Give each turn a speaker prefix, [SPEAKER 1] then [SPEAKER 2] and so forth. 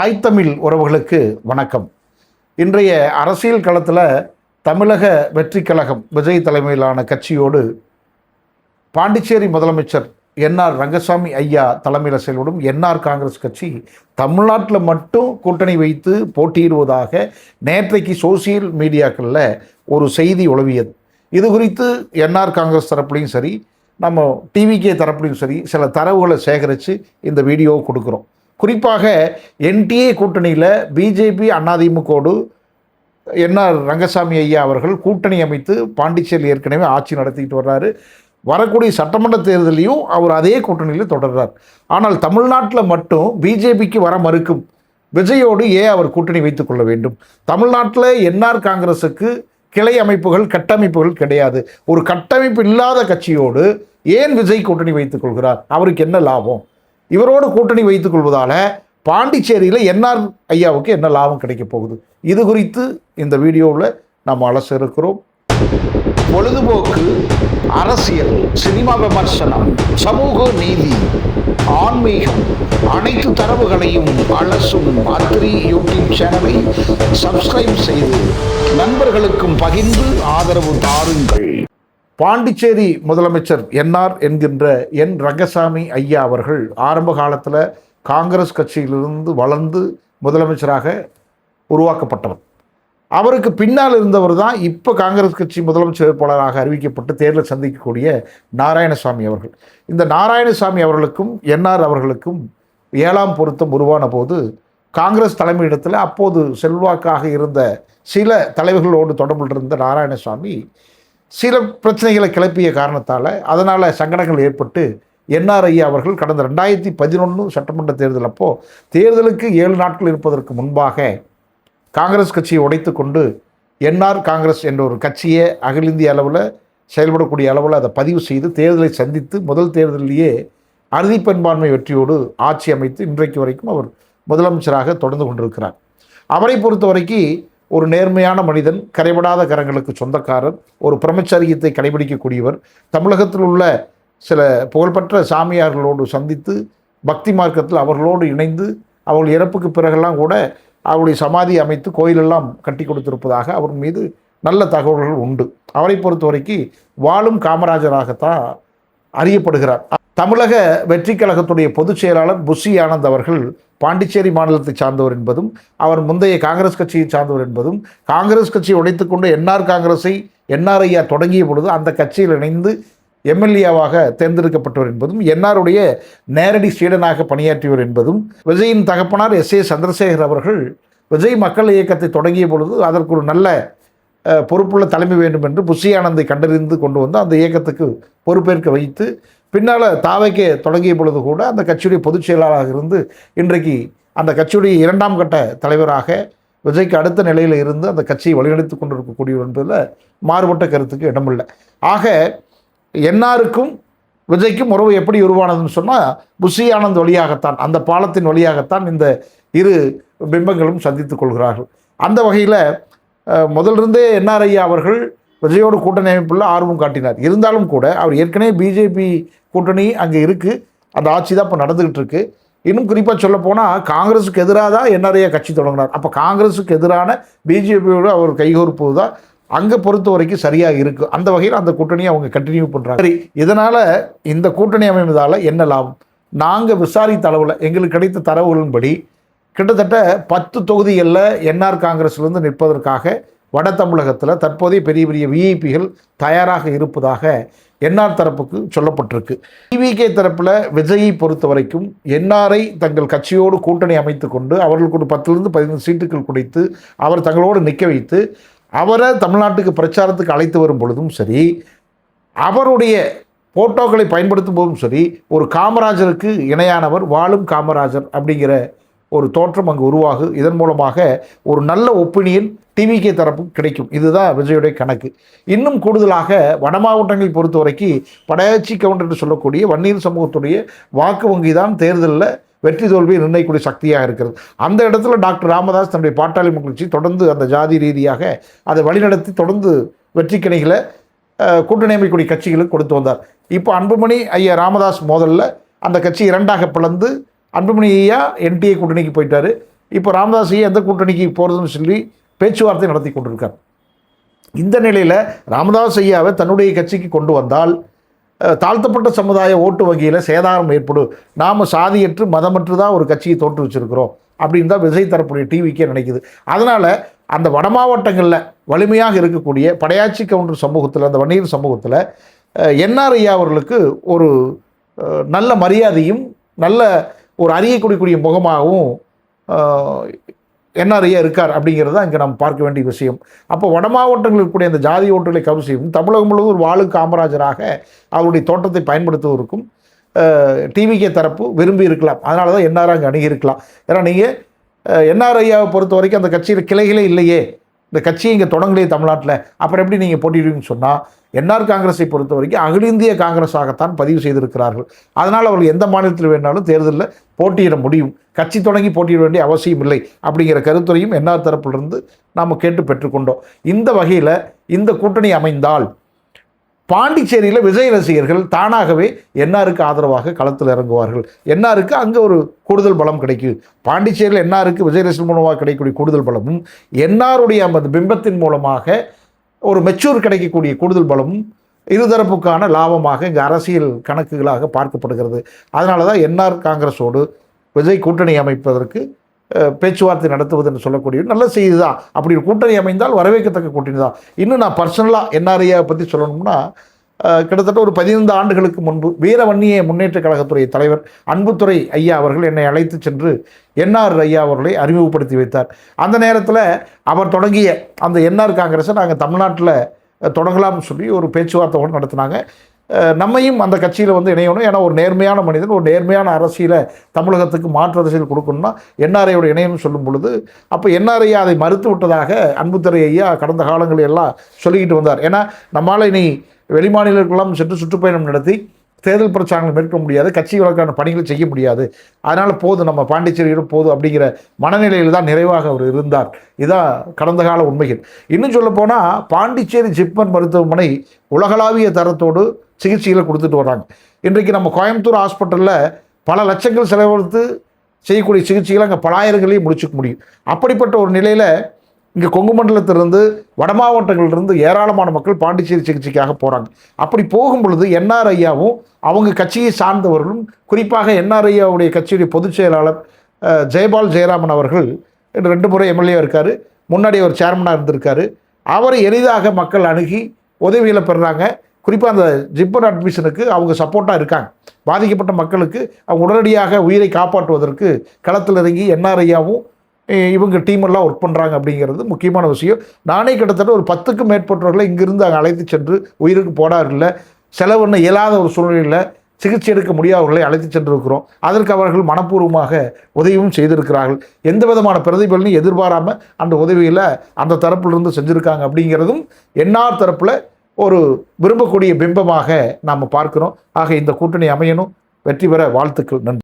[SPEAKER 1] தாய் தமிழ் உறவுகளுக்கு வணக்கம். இன்றைய அரசியல் களத்தில் தமிழக வெற்றி கழகம் விஜய் தலைமையிலான கட்சியோடு பாண்டிச்சேரி முதலமைச்சர் என்ஆர் ரங்கசாமி ஐயா தலைமையில் செயல்படும் என்ஆர் காங்கிரஸ் கட்சி தமிழ்நாட்டில் மட்டும் கூட்டணி வைத்து போட்டியிடுவதாக நேற்றைக்கு சோசியல் மீடியாக்களில் ஒரு செய்தி உலவியது. இது குறித்து என்ஆர் காங்கிரஸ் தரப்புலையும் சரி, நம்ம டிவிகே தரப்புலையும் சரி சில தரவுகளை சேகரித்து இந்த வீடியோவை கொடுக்குறோம். குறிப்பாக என்டிஏ கூட்டணியில் பிஜேபி அதிமுகவோடு என்ஆர் ரங்கசாமி ஐயா அவர்கள் கூட்டணி அமைத்து பாண்டிச்சேரியில் ஏற்கனவே ஆட்சி நடத்திக்கிட்டு வர்றாரு. வரக்கூடிய சட்டமன்ற தேர்தலையும் அவர் அதே கூட்டணியில் தொடர்றார். ஆனால் தமிழ்நாட்டில் மட்டும் பிஜேபிக்கு வர மறுக்கும் விஜயோடு ஏன் அவர் கூட்டணி வைத்துக் கொள்ள வேண்டும்? தமிழ்நாட்டில் என்ஆர் காங்கிரஸுக்கு கிளை அமைப்புகள் கட்டமைப்புகள் கிடையாது. ஒரு கட்டமைப்பு இல்லாத கட்சியோடு ஏன் விஜய் கூட்டணி வைத்துக் கொள்கிறார்? அவருக்கு என்ன லாபம்? இவரோடு கூட்டணி வைத்துக் கொள்வதால் பாண்டிச்சேரியில் என்ஆர் ஐயாவுக்கு என்ன லாபம் கிடைக்க போகுது? இது குறித்து இந்த வீடியோவில் நாம் அலச இருக்கிறோம். பொழுதுபோக்கு, அரசியல், சினிமா விமர்சனம், சமூக நீதி, ஆன்மீகம், அனைத்து தரவுகளையும் அலசும் அத்ரி யூடியூப் சேனலை சப்ஸ்கிரைப் செய்து நண்பர்களுக்கும் பகிர்ந்து ஆதரவு தாருங்கள். பாண்டிச்சேரி முதலமைச்சர் என்ஆர் என்கின்ற என் ரங்கசாமி ஐயா அவர்கள் ஆரம்ப காலத்தில் காங்கிரஸ் கட்சியிலிருந்து வளர்ந்து முதலமைச்சராக உருவாக்கப்பட்டவர். அவருக்கு பின்னால் இருந்தவர் தான் இப்போ காங்கிரஸ் கட்சி முதலமைச்சர் வேட்பாளராக அறிவிக்கப்பட்டு தேர்தல் சந்திக்கக்கூடிய நாராயணசாமி அவர்கள். இந்த நாராயணசாமி அவர்களுக்கும் என்ஆர் அவர்களுக்கும் 7ஆம் பொருத்தம் உருவான போது காங்கிரஸ் தலைமையிடத்தில் அப்போது செல்வாக்காக இருந்த சில தலைவர்களோடு தொடர்பில் இருந்த நாராயணசாமி சில பிரச்சனைகளை கிளப்பிய காரணத்தால் அதனால் சங்கடங்கள் ஏற்பட்டு என்ஆர் ஐயா அவர்கள் கடந்த 2011 சட்டமன்ற தேர்தல் அப்போது தேர்தலுக்கு 7 நாட்கள் இருப்பதற்கு முன்பாக காங்கிரஸ் கட்சியை உடைத்து கொண்டு என்ஆர் காங்கிரஸ் என்ற ஒரு கட்சியை அகில இந்திய அளவில் செயல்படக்கூடிய அளவில் அதை பதிவு செய்து தேர்தலை சந்தித்து முதல் தேர்தலிலேயே அறுதி பெரும்பான்மை வெற்றியோடு ஆட்சி அமைத்து இன்றைக்கு வரைக்கும் அவர் முதலமைச்சராக தொடர்ந்து கொண்டிருக்கிறார். அவரை பொறுத்த வரைக்கும் ஒரு நேர்மையான மனிதன், கரைபடாத கரங்களுக்கு சொந்தக்காரர், ஒரு பிரம்மச்சரியத்தை கடைபிடிக்கக்கூடியவர். தமிழகத்தில் உள்ள சில புகழ்பெற்ற சாமியார்களோடு சந்தித்து பக்தி மார்க்கத்தில் அவர்களோடு இணைந்து அவர்கள் இறப்புக்கு பிறகெல்லாம் கூட அவருடைய சமாதி அமைத்து கோயிலெல்லாம் கட்டி கொடுத்திருப்பதாக அவர் மீது நல்ல தகவல்கள் உண்டு. அவரை பொறுத்த வரைக்கும் வாழும் காமராஜராகத்தான் அறியப்படுகிறார். தமிழக வெற்றி கழகத்துடைய பொதுச் செயலாளர் புஷி ஆனந்த் அவர்கள் பாண்டிச்சேரி மாநிலத்தை சார்ந்தவர் என்பதும் அவர் முந்தைய காங்கிரஸ் கட்சியை சார்ந்தவர் என்பதும் காங்கிரஸ் கட்சியை உடைத்துக்கொண்டு என்ஆர் காங்கிரஸை என்ஆர் ஐயா தொடங்கிய பொழுது அந்த கட்சியில் இணைந்து எம்எல்ஏவாக தேர்ந்தெடுக்கப்பட்டவர் என்பதும் என்ஆருடைய நேரடி சீடனாக பணியாற்றியவர் என்பதும் விஜயின் தகப்பனார் எஸ்.ஏ. சந்திரசேகர் அவர்கள் விஜய் மக்கள் இயக்கத்தை தொடங்கிய பொழுது அதற்கு ஒரு நல்ல பொறுப்புள்ள தலைமை வேண்டும் என்று புஷி ஆனந்தை கண்டறிந்து கொண்டு வந்து அந்த இயக்கத்துக்கு பொறுப்பேற்க வைத்து பின்னால் தாவைக்கே தொடங்கிய பொழுது கூட அந்த கட்சியுடைய பொதுச் செயலாளராக இருந்து இன்றைக்கு அந்த கட்சியுடைய 2ஆம் கட்ட தலைவராக விஜய்க்கு அடுத்த நிலையில் இருந்து அந்த கட்சியை வழிநடத்தி கொண்டிருக்கக்கூடியவர் என்பதில் மாறுபட்ட கருத்துக்கு இடமில்லை. ஆக என்ஆருக்கும் விஜய்க்கும் உறவு எப்படி உருவானதுன்னு சொன்னால் புஷி ஆனந்த் வழியாகத்தான், அந்த பாலத்தின் வழியாகத்தான் இந்த இரு பிம்பங்களும் சந்தித்துக் கொள்கிறார்கள். அந்த வகையில் முதலிருந்தே என்ஆர் ஐயா அவர்கள் விஜயோடு கூட்டணி அமைப்புள்ள ஆர்வம் காட்டினார். இருந்தாலும் கூட அவர் ஏற்கனவே பிஜேபி கூட்டணி அங்கே இருக்குது, அந்த ஆட்சி தான் இப்போ நடந்துக்கிட்டு இருக்குது. இன்னும் குறிப்பாக சொல்ல போனால் காங்கிரஸுக்கு எதிராக தான் என்ஆர் ஐயா கட்சி தொடங்கினார். அப்போ காங்கிரஸுக்கு எதிரான பிஜேபியோடு அவர் கைகோர்ப்பது தான் அங்கே பொறுத்த வரைக்கும் சரியாக இருக்குது. அந்த வகையில் அந்த கூட்டணியை அவங்க கண்டினியூ பண்ணுறாங்க. சரி, இதனால் இந்த கூட்டணி அமைவதால் என்ன லாபம்? நாங்கள் விசாரித்த அளவில் எங்களுக்கு கிடைத்த தரவுகளின்படி கிட்டத்தட்ட 10 தொகுதிகளில் என்ஆர் காங்கிரஸ்லேருந்து நிற்பதற்காக வட தமிழகத்தில் தற்போதைய பெரிய பெரிய விஐபிகள் தயாராக இருப்பதாக என்ஆர் தரப்புக்கு சொல்லப்பட்டிருக்கு. டிவிகே தரப்பில் விஜயை பொறுத்த வரைக்கும் என்ஆரை தங்கள் கட்சியோடு கூட்டணி அமைத்து கொண்டு அவர்களுக்கு ஒரு 10லிருந்து 15 சீட்டுகள் குடித்து அவர் தங்களோடு நிற்க வைத்து அவரை தமிழ்நாட்டுக்கு பிரச்சாரத்துக்கு அழைத்து வரும் பொழுதும் சரி, அவருடைய போட்டோக்களை பயன்படுத்தும் போதும் சரி, ஒரு காமராஜருக்கு இணையானவர், வாழும் காமராஜர் அப்படிங்கிற ஒரு தோற்றம் அங்கு உருவாகு. இதன் மூலமாக ஒரு நல்ல ஒப்பீனியன் டிவிகே தரப்பு கிடைக்கும். இதுதான் விஜயுடைய கணக்கு. இன்னும் கூடுதலாக வட மாவட்டங்களை பொறுத்த வரைக்கும் படையாச்சி கவுண்டர் என்று சொல்லக்கூடிய வன்னியர் சமூகத்துடைய வாக்கு வங்கி தான் தேர்தலில் வெற்றி தோல்வியை நிர்ணயிக்கக்கூடிய சக்தியாக இருக்கிறது. அந்த இடத்துல டாக்டர் ராமதாஸ் தன்னுடைய பாட்டாளி மக்கள் கட்சி தொடர்ந்து அந்த ஜாதி ரீதியாக அதை வழிநடத்தி தொடர்ந்து வெற்றி கிணைகளை கூட்டணி அமைக்கக்கூடிய கட்சிகளுக்கு கொடுத்து வந்தார். இப்போ அன்புமணி ஐயா ராமதாஸ் மோதலில் அந்த கட்சி 2ஆக பிளந்து அன்புமணி ஐயா என்டிஏ கூட்டணிக்கு போயிட்டார். இப்போ ராமதாஸ் ஐயா எந்த கூட்டணிக்கு போகிறதுன்னு சொல்லி பேச்சுவார்த்தை நடத்தி கொண்டிருக்கார். இந்த நிலையில் ராமதாஸ் ஐயாவை தன்னுடைய கட்சிக்கு கொண்டு வந்தால் தாழ்த்தப்பட்ட சமுதாய ஓட்டு வங்கியில் சேதாரம் ஏற்படும், நாம் சாதியற்று மதமற்று தான் ஒரு கட்சியை தோற்று வச்சுருக்கிறோம் அப்படின்னு தான் விஜய் தரப்புடைய டிவிக்கே நினைக்குது. அதனால் அந்த வட மாவட்டங்களில் வலிமையாக இருக்கக்கூடிய படையாட்சி கவுண்டர் சமூகத்தில், அந்த வன்னியர் சமூகத்தில் என்ஆர் ஐயா அவர்களுக்கு ஒரு நல்ல மரியாதையும் நல்ல ஒரு அறியக்கூடிய முகமாகவும் என்ஆர் ஐயா இருக்கார் அப்படிங்கிறது தான் இங்கே நம்ம பார்க்க வேண்டிய விஷயம். அப்போ வட மாவட்டங்களில் இருக்கக்கூடிய அந்த ஜாதி ஓட்டுகளை கவர்ச்சி செய்யும் தமிழகம் முழுவதும் ஒரு வாழு காமராஜராக அவருடைய தோட்டத்தை பயன்படுத்துவதற்கும் டிவிகே தரப்பு விரும்பி இருக்கலாம். அதனால தான் என்ஆர் அங்கே அணுகியிருக்கலாம். ஏன்னா நீங்கள் என்ஆர் ஐயாவை பொறுத்த வரைக்கும் அந்த கட்சியில் கிளைகளே இல்லையே, இந்த கட்சியை இங்கே தொடங்கலையே தமிழ்நாட்டில், அப்புறம் எப்படி நீங்கள் போட்டிடுவீங்கன்னு சொன்னால் என்ஆர் காங்கிரஸை பொறுத்த வரைக்கும் அகில இந்திய காங்கிரஸாகத்தான் பதிவு செய்திருக்கிறார்கள். அதனால் அவர்கள் எந்த மாநிலத்தில் வேணாலும் தேர்தலில் போட்டியிட முடியும், கட்சி தொடங்கி போட்டியிட வேண்டிய அவசியம் இல்லை அப்படிங்கிற கருத்துரையும் என்ஆர் தரப்பிலிருந்து நாம் கேட்டு பெற்றுக்கொண்டோம். இந்த வகையில் இந்த கூட்டணி அமைந்தால் பாண்டிச்சேரியில் விஜய் ரசிகர்கள் தானாகவே என்ஆருக்கு ஆதரவாக களத்தில் இறங்குவார்கள். என்ஆருக்கு அங்கே ஒரு கூடுதல் பலம் கிடைக்கும். பாண்டிச்சேரியில் என்ஆருக்கு விஜய் ரசிகர் மூலமாக கிடைக்கக்கூடிய கூடுதல் பலமும் என்ஆருடைய அந்த பிம்பத்தின் மூலமாக ஒரு மெச்சூர் கிடைக்கக்கூடிய கூடுதல் பலமும் இருதரப்புக்கான லாபமாக இங்கே அரசியல் கணக்குகளாக பார்க்கப்படுகிறது. அதனால தான் என்ஆர் காங்கிரஸோடு விஜய் கூட்டணி அமைப்பதற்கு பேச்சுவார்த்தை நடத்துவது என்று சொல்லக்கூடிய நல்ல செய்தி தான். அப்படி ஒரு கூட்டணி அமைந்தால் வரவேற்கத்தக்க கூட்டணி தான். இன்னும் நான் பர்சனலாக என்ஆர்ஐயை பற்றி சொல்லணும்னா, கிட்டத்தட்ட ஒரு 15 ஆண்டுகளுக்கு முன்பு வீரவன்னிய முன்னேற்ற கழகத்துறை தலைவர் அன்புத்துறை ஐயா அவர்கள் என்னை அழைத்து சென்று என்ஆர் ஐயா அவர்களை அறிமுகப்படுத்தி வைத்தார். அந்த நேரத்தில் அவர் தொடங்கிய அந்த என்ஆர் காங்கிரஸை நாங்கள் தமிழ்நாட்டில் தொடங்கலாம்னு சொல்லி ஒரு பேச்சுவார்த்தை கூட நடத்தினாங்க. நம்மையும் அந்த கட்சியில் வந்து இணையணும். ஏன்னா ஒரு நேர்மையான மனிதன், ஒரு நேர்மையான அரசியலை தமிழகத்துக்கு மாற்று அரசியல் கொடுக்கணும்னா என்ஆர்ஐயோட இணையம்னு சொல்லும் பொழுது, அப்போ என்ஆர்ஐ அதை மறுத்து விட்டதாக அன்புத்துறை ஐயா கடந்த காலங்களில் எல்லாம் சொல்லிக்கிட்டு வந்தார். ஏன்னா நம்மளால் இனி வெளிமாநிலங்களுக்கெல்லாம் சென்று சுற்றுப்பயணம் நடத்தி தேர்தல் பிரச்சாரங்கள் மேற்கொள்ள முடியாது, கட்சி வழக்கான பணிகளை செய்ய முடியாது, அதனால் போதும் நம்ம பாண்டிச்சேரியோடு போதும் அப்படிங்கிற மனநிலையில் தான் நிறைவாக அவர் இருந்தார். இதான் கடந்த கால உண்மைகள். இன்னும் சொல்லப்போனால் பாண்டிச்சேரி ஜிப்மர் மருத்துவமனை உலகளாவிய தரத்தோடு சிகிச்சைகளை கொடுத்துட்டு வர்றாங்க. இன்றைக்கு நம்ம கோயம்புத்தூர் ஹாஸ்பிட்டலில் பல லட்சங்கள் செலவழித்து செய்யக்கூடிய சிகிச்சைகளை அங்கே பல ஆயிரங்களையும் முடிச்சுக்க முடியும். அப்படிப்பட்ட ஒரு நிலையில் இங்கே கொங்கு மண்டலத்திலிருந்து வட மாவட்டங்களிலிருந்து ஏராளமான மக்கள் பாண்டிச்சேரி சிகிச்சைக்காக போகிறாங்க. அப்படி போகும் பொழுது என்ஆர் ஐயாவும் அவங்க கட்சியை சார்ந்தவர்களும், குறிப்பாக என்ஆர் ஐயாவுடைய கட்சியுடைய பொதுச் செயலாளர் ஜெயபால் ஜெயராமன் அவர்கள் 2 முறை எம்எல்ஏ இருக்கார், முன்னாடி அவர் சேர்மனாக இருந்திருக்காரு. அவரை எளிதாக மக்கள் அணுகி உதவிகளை பெறுறாங்க. குறிப்பாக அந்த ஜிப்மர் அட்மிஷனுக்கு அவங்க சப்போர்ட்டாக இருக்காங்க. பாதிக்கப்பட்ட மக்களுக்கு அவங்க உடனடியாக உயிரை காப்பாற்றுவதற்கு களத்தில் இறங்கி என்ஆர் ஐயாவும் இவங்க டீமெல்லாம் ஒர்க் பண்ணுறாங்க அப்படிங்கிறது முக்கியமான விஷயம். நானே கிட்டத்தட்ட ஒரு 10க்கும் மேற்பட்டவர்களை இங்கிருந்து அங்கே அழைத்து சென்று உயிருக்கு போடாரில்லை, செலவுன்னு இயலாத ஒரு சூழ்நிலையில் சிகிச்சை எடுக்க முடியாதவர்களை அழைத்து சென்றிருக்கிறோம். அதற்கு அவர்கள் மனப்பூர்வமாக உதவியும் செய்திருக்கிறார்கள். எந்த விதமான பிரதிபலனையும் எதிர்பாராமல் அந்த உதவியில் அந்த தரப்பிலிருந்து செஞ்சுருக்காங்க அப்படிங்கிறதும் என்ஆர் தரப்பில் ஒரு விரும்பக்கூடிய பிம்பமாக நாம் பார்க்கிறோம். ஆக இந்த கூட்டணி அமையணும், வெற்றி பெற வாழ்த்துக்கள். நன்றி.